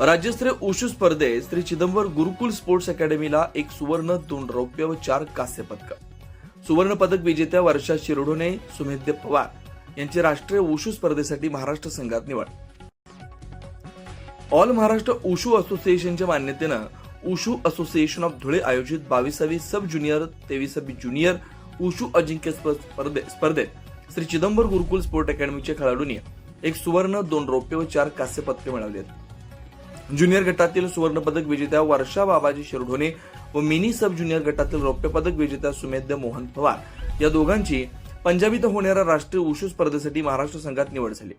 राज्यस्तरीय उशू स्पर्धेत श्री चिदंबर गुरुकुल स्पोर्ट्स अकॅडमीला 1 सुवर्ण 2 रौप्य व 4 कांस्य पदक. सुवर्ण पदक विजेत्या वर्षा शिरोडोने सुमेध्य पवार यांची राष्ट्रीय उशू स्पर्धेसाठी महाराष्ट्र संघात निवड. ऑल महाराष्ट्र उशू असोसिएशनच्या मान्यतेनं उशू असोसिएशन ऑफ धुळे आयोजित 22वी सब ज्युनियर 23वी ज्युनियर उशू अजिंक्यपद स्पर्धेत श्री चिदंबर गुरुकुल स्पोर्ट अकॅडमीच्या खेळाडूंनी 1 सुवर्ण 2 रौप्य व 4 कांस्य पदके मिळवली आहेत. ज्युनियर गटातील सुवर्ण पदक विजेत्या वर्षा बाबाजी शिरढोणे व मिनी सब ज्युनियर गटातील रौप्य पदक विजेत्या सुमेध्य मोहन पवार या दोघांची पंजाब इथं होणाऱ्या राष्ट्रीय उशू स्पर्धेसाठी महाराष्ट्र संघात निवड झाली.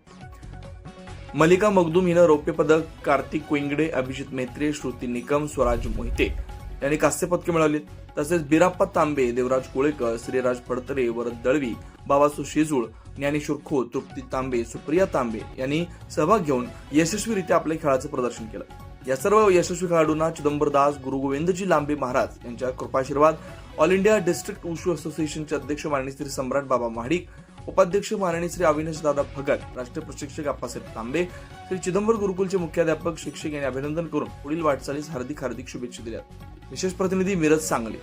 मलिका मगदूम हिनं रौप्य पदक, कार्तिक कोइंगडे, अभिजित मेत्रे, श्रुती निकम, स्वराज मोहिते यांनी कांस्य पदके मिळवली. तसेच बिराप्पा तांबे, देवराज कोळेकर, श्रीराज फडतरे, वरद दळवी, बाबासू शेजूळ, ज्ञानेश्वर खोत, तृप्ती तांबे, सुप्रिया तांबे यांनी सहभाग घेऊन यशस्वीरित्या आपल्या खेळाचं प्रदर्शन केलं. या सर्व यशस्वी खेळाडूंना चिदंबर दास, गुरु गोविंदजी लांबे महाराज यांच्या कृपाशीर्वाद, ऑल इंडिया डिस्ट्रिक्ट उशू असोसिएशनचे अध्यक्ष माननीय श्री सम्राट बाबा महाडिक, उपाध्यक्ष माननीय श्री अविनाश दादा भगत, राष्ट्रीय प्रशिक्षक आप्पासाहेब तांबे, श्री चिदंबर गुरुकुलचे मुख्याध्यापक शिक्षक यांनी अभिनंदन करून पुढील वाटचालीस हार्दिक शुभेच्छा दिल्या. विशेष प्रतिनिधी मिरज सांगली.